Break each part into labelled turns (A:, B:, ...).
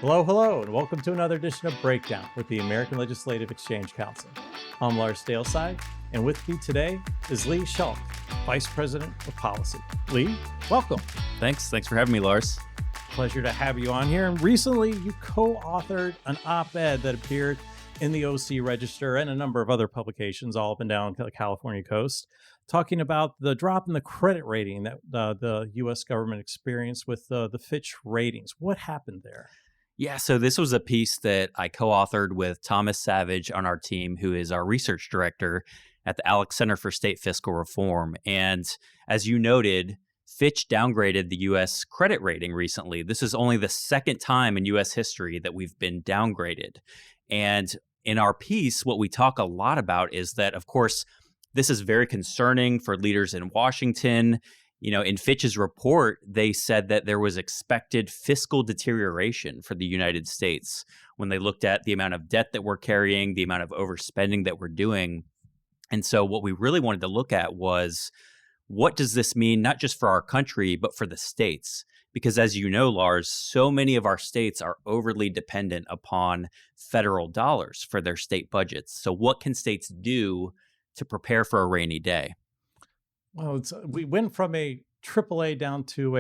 A: Hello, hello, and welcome to another edition of Breakdown with the American Legislative Exchange Council. I'm Lars Dalseide, and with me today is Lee Schalk, Vice President of Policy. Lee, welcome.
B: Thanks for having me, Lars.
A: Pleasure to have you on here. And recently, you co-authored an op-ed that appeared in the OC Register and a number of other publications all up and down the California coast, talking about the drop in the credit rating that the U.S. government experienced with the Fitch Ratings. What happened there?
B: Yeah, so this was a piece that I co-authored with Thomas Savidge on our team, who is our research director at the ALEC Center for State Fiscal Reform. And as you noted, Fitch downgraded the U.S. credit rating recently. This is only the second time in U.S. history that we've been downgraded. And in our piece, what we talk a lot about is that, of course, this is very concerning for leaders in Washington. You know, in Fitch's report, they said that there was expected fiscal deterioration for the United States when they looked at the amount of debt that we're carrying, the amount of overspending that we're doing. And so what we really wanted to look at was, what does this mean, not just for our country, but for the states? Because as you know, Lars, so many of our states are overly dependent upon federal dollars for their state budgets. So what can states do to prepare for a rainy day?
A: Well, we went from a AAA down to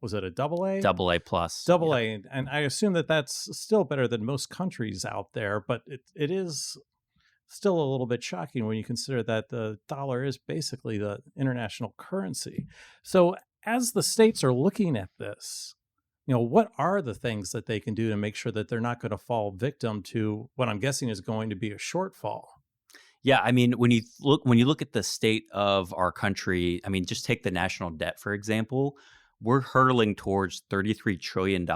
A: was it a AA?
B: AA plus.
A: AA. And I assume that that's still better than most countries out there, but it is still a little bit shocking when you consider that the dollar is basically the international currency. So as the states are looking at this, what are the things that they can do to make sure that they're not going to fall victim to what I'm guessing is going to be a shortfall?
B: Yeah, I mean, when you look at the state of our country, I mean, just take the national debt, for example. We're hurtling towards $33 trillion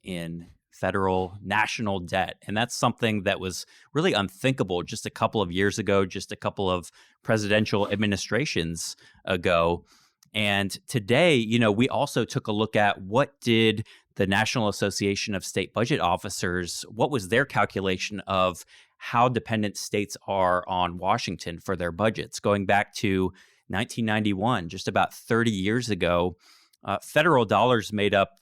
B: in federal national debt. And that's something that was really unthinkable just a couple of years ago, just a couple of presidential administrations ago. And today, we also took a look at what did the National Association of State Budget Officers, what was their calculation of how dependent states are on Washington for their budgets. Going back to 1991, just about 30 years ago, federal dollars made up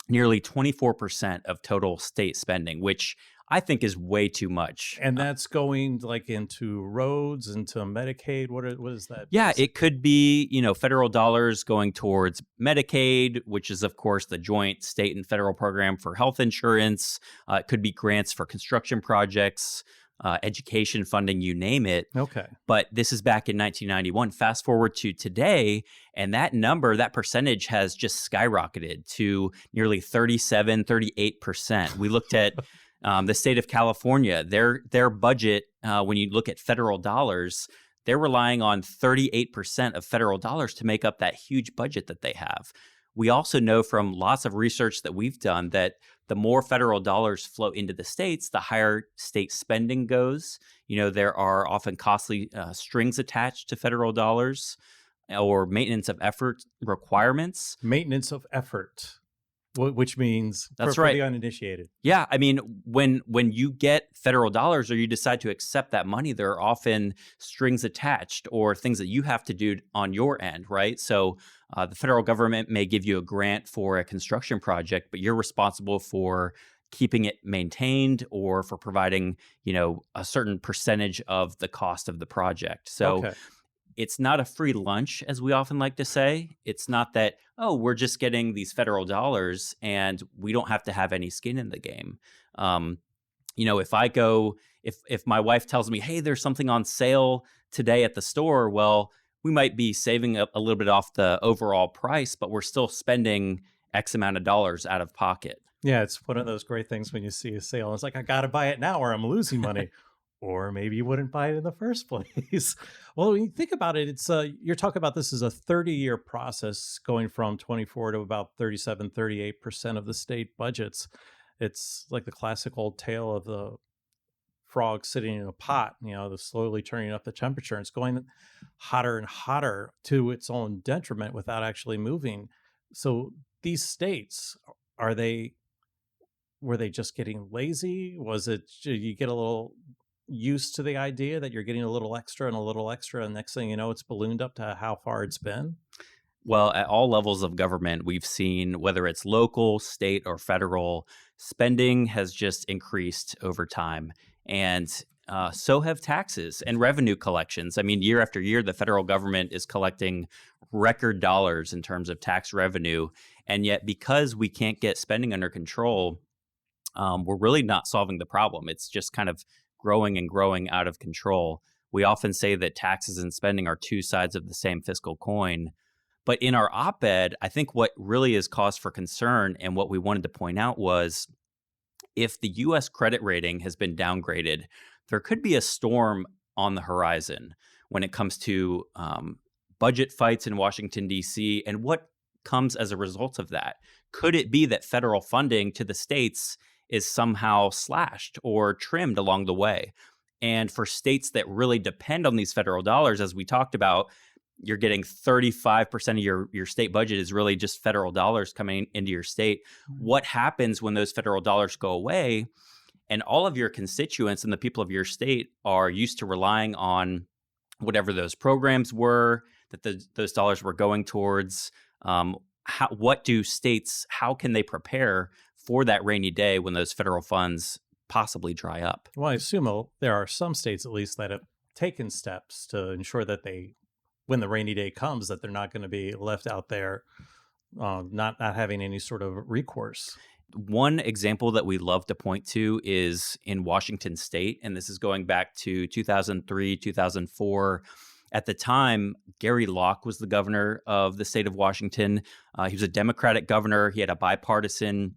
B: nearly 24% of total state spending, which I think is way too much.
A: And that's going like into roads, into Medicaid. What is that?
B: Yeah, it could be, federal dollars going towards Medicaid, which is, of course, the joint state and federal program for health insurance. It could be grants for construction projects, education funding, you name it.
A: Okay.
B: But this is back in 1991. Fast forward to today, and that number, that percentage has just skyrocketed to nearly 38%. We looked at the state of California, their budget, when you look at federal dollars, they're relying on 38% of federal dollars to make up that huge budget that they have. We also know from lots of research that we've done that the more federal dollars flow into the states, the higher state spending goes. There are often costly strings attached to federal dollars or maintenance of effort requirements.
A: Maintenance of effort. Which means
B: that's
A: for
B: right.
A: the uninitiated.
B: Yeah, I mean, when you get federal dollars or you decide to accept that money, there are often strings attached or things that you have to do on your end, right? So the federal government may give you a grant for a construction project, but you're responsible for keeping it maintained or for providing, a certain percentage of the cost of the project. So.
A: Okay.
B: It's not a free lunch, as we often like to say. It's not that, we're just getting these federal dollars and we don't have to have any skin in the game. If my wife tells me, hey, there's something on sale today at the store, well, we might be saving a little bit off the overall price, but we're still spending X amount of dollars out of pocket.
A: Yeah, it's one of those great things when you see a sale. It's like, I got to buy it now or I'm losing money. Or maybe you wouldn't buy it in the first place. Well, when you think about it, it's you're talking about this as a 30-year process going from 24 to about 37, 38% of the state budgets. It's like the classic old tale of the frog sitting in a pot, the slowly turning up the temperature. It's going hotter and hotter to its own detriment without actually moving. So these states, were they just getting lazy? Was it, you get a little used to the idea that you're getting a little extra and a little extra, and next thing you know, it's ballooned up to how far it's been?
B: Well, at all levels of government, we've seen whether it's local, state, or federal, spending has just increased over time. And so have taxes and revenue collections. I mean, year after year, the federal government is collecting record dollars in terms of tax revenue. And yet, because we can't get spending under control, we're really not solving the problem. It's just kind of growing and growing out of control. We often say that taxes and spending are two sides of the same fiscal coin. But in our op ed, I think what really is cause for concern and what we wanted to point out was if the US credit rating has been downgraded, there could be a storm on the horizon when it comes to budget fights in Washington, D.C., and what comes as a result of that. Could it be that federal funding to the states is somehow slashed or trimmed along the way? And for states that really depend on these federal dollars, as we talked about, you're getting 35% of your state budget is really just federal dollars coming into your state. What happens when those federal dollars go away and all of your constituents and the people of your state are used to relying on whatever those programs were that those dollars were going towards? What do states, how can they prepare for that rainy day when those federal funds possibly dry up?
A: Well, I assume there are some states at least that have taken steps to ensure that when the rainy day comes, that they're not going to be left out there, not having any sort of recourse.
B: One example that we love to point to is in Washington State, and this is going back to 2003, 2004. At the time, Gary Locke was the governor of the state of Washington. He was a Democratic governor. He had a bipartisan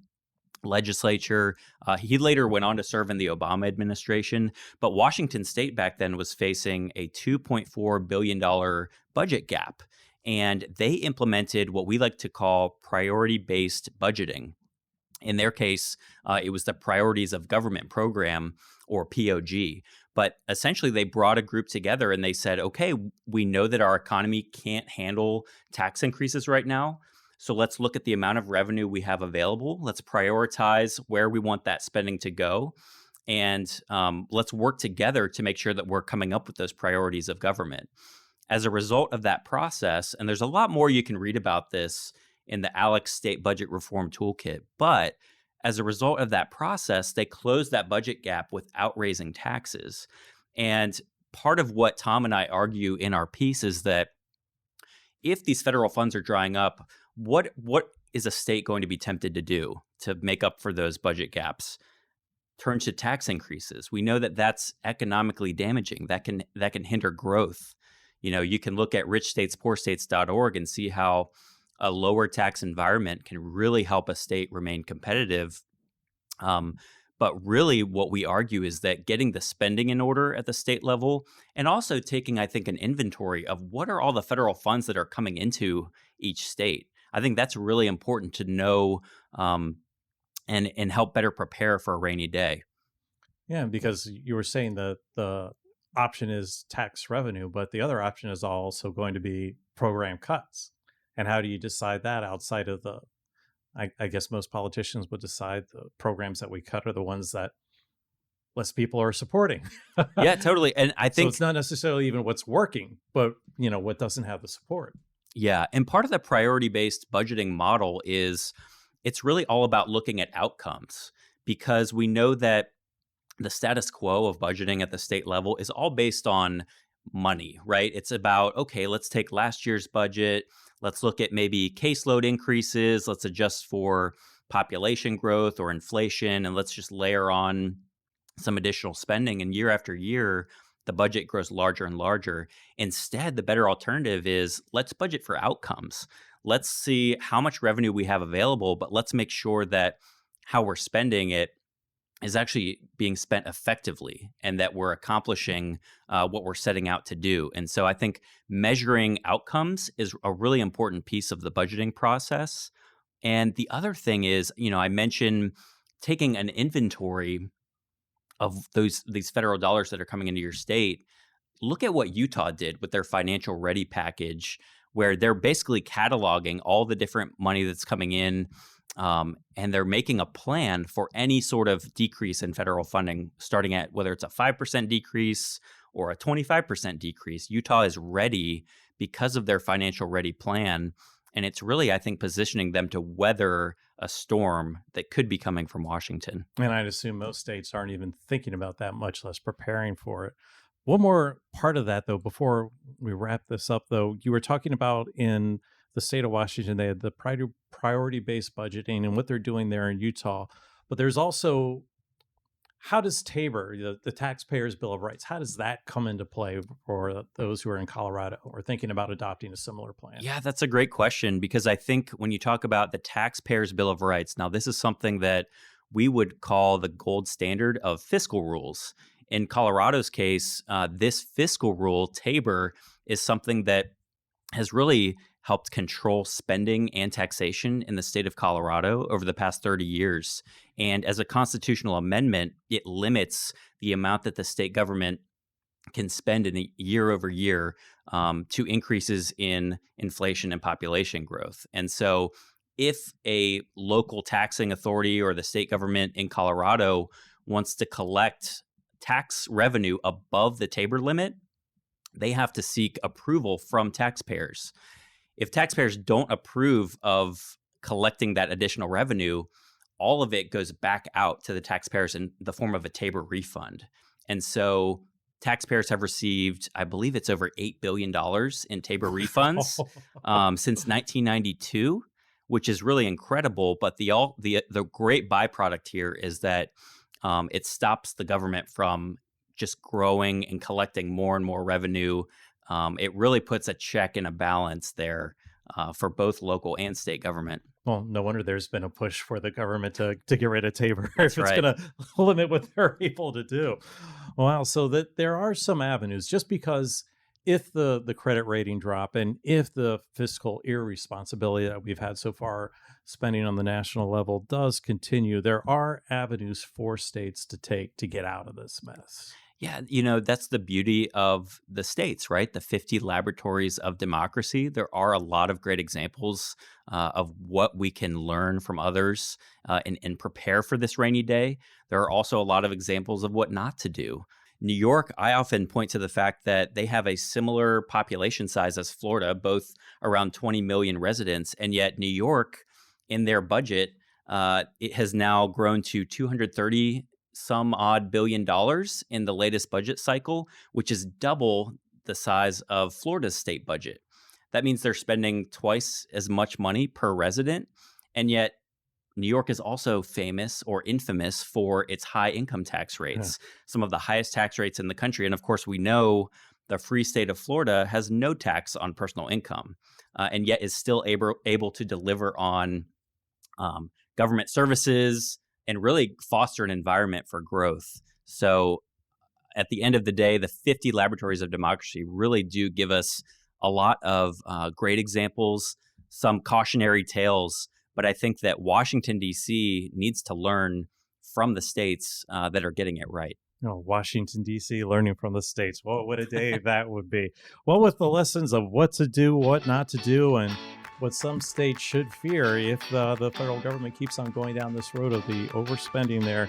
B: legislature. He later went on to serve in the Obama administration. But Washington State back then was facing a $2.4 billion budget gap. And they implemented what we like to call priority-based budgeting. In their case, it was the Priorities of Government Program, or POG. But essentially, they brought a group together and they said, okay, we know that our economy can't handle tax increases right now. So let's look at the amount of revenue we have available. Let's prioritize where we want that spending to go. And let's work together to make sure that we're coming up with those priorities of government. As a result of that process, and there's a lot more you can read about this in the ALEC State Budget Reform Toolkit, but as a result of that process, they closed that budget gap without raising taxes. And part of what Tom and I argue in our piece is that if these federal funds are drying up, what is a state going to be tempted to do to make up for those budget gaps? Turn to tax increases. We know that that's economically damaging. That can hinder growth. You know, you can look at richstatespoorstates.org and see how a lower tax environment can really help a state remain competitive. But really what we argue is that getting the spending in order at the state level and also taking, I think, an inventory of what are all the federal funds that are coming into each state. I think that's really important to know and help better prepare for a rainy day.
A: Yeah, because you were saying that the option is tax revenue, but the other option is also going to be program cuts. And how do you decide that outside of I guess most politicians would decide the programs that we cut are the ones that less people are supporting.
B: Yeah, totally. And I think
A: so it's not necessarily even what's working, but what doesn't have the support.
B: Yeah. And part of the priority-based budgeting model is it's really all about looking at outcomes, because we know that the status quo of budgeting at the state level is all based on money, right? It's about, okay, let's take last year's budget. Let's look at maybe caseload increases. Let's adjust for population growth or inflation, and let's just layer on some additional spending. And year after year, the budget grows larger and larger. Instead, the better alternative is let's budget for outcomes. Let's see how much revenue we have available, but let's make sure that how we're spending it is actually being spent effectively and that we're accomplishing what we're setting out to do. And so I think measuring outcomes is a really important piece of the budgeting process. And the other thing is, I mentioned taking an inventory of these federal dollars that are coming into your state. Look at what Utah did with their financial ready package, where they're basically cataloging all the different money that's coming in. And they're making a plan for any sort of decrease in federal funding, starting at whether it's a 5% decrease or a 25% decrease. Utah is ready because of their financial ready plan. And it's really, I think, positioning them to weather a storm that could be coming from Washington.
A: And I'd assume most states aren't even thinking about that, much less preparing for it. One more part of that, though, before we wrap this up, though, you were talking about in the state of Washington, they had the priority-based budgeting and what they're doing there in Utah. But there's also, how does Tabor, the Taxpayers Bill of Rights, how does that come into play for those who are in Colorado or thinking about adopting a similar plan?
B: Yeah, that's a great question, because I think when you talk about the Taxpayers Bill of Rights, now this is something that we would call the gold standard of fiscal rules. In Colorado's case, this fiscal rule, Tabor, is something that has really helped control spending and taxation in the state of Colorado over the past 30 years. And as a constitutional amendment, it limits the amount that the state government can spend in a year over year to increases in inflation and population growth. And so if a local taxing authority or the state government in Colorado wants to collect tax revenue above the Tabor limit, they have to seek approval from taxpayers. If taxpayers don't approve of collecting that additional revenue, all of it goes back out to the taxpayers in the form of a Tabor refund. And so taxpayers have received, I believe it's over $8 billion in Tabor refunds since 1992, which is really incredible. But the great byproduct here is that it stops the government from just growing and collecting more and more revenue. It really puts a check and a balance there for both local and state government.
A: Well, no wonder there's been a push for the government to get rid of Tabor if it's
B: right.
A: going to limit what they're able to do. Wow. So that there are some avenues, just because if the credit rating drop and if the fiscal irresponsibility that we've had so far, spending on the national level, does continue, there are avenues for states to take to get out of this mess.
B: Yeah, that's the beauty of the states, right? The 50 laboratories of democracy. There are a lot of great examples of what we can learn from others and prepare for this rainy day. There are also a lot of examples of what not to do. New York, I often point to the fact that they have a similar population size as Florida, both around 20 million residents, and yet New York, in their budget, it has now grown to 230 some odd $billion in the latest budget cycle, which is double the size of Florida's state budget. That means they're spending twice as much money per resident. And yet New York is also famous or infamous for its high income tax rates, some of the highest tax rates in the country. And of course, we know the free state of Florida has no tax on personal income, and yet is still able to deliver on government services and really foster an environment for growth. So at the end of the day, the 50 laboratories of democracy really do give us a lot of great examples, some cautionary tales, but I think that Washington, D.C. needs to learn from the states that are getting it right.
A: Washington, D.C., learning from the states. Well, what a day that would be. Well, with the lessons of what to do, what not to do, and what some states should fear if the federal government keeps on going down this road of the overspending there.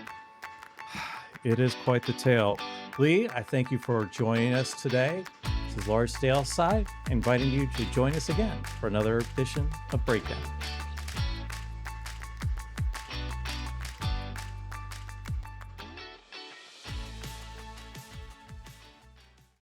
A: It is quite the tale. Lee, I thank you for joining us today. This is Lars Dalseide, inviting you to join us again for another edition of Breakdown.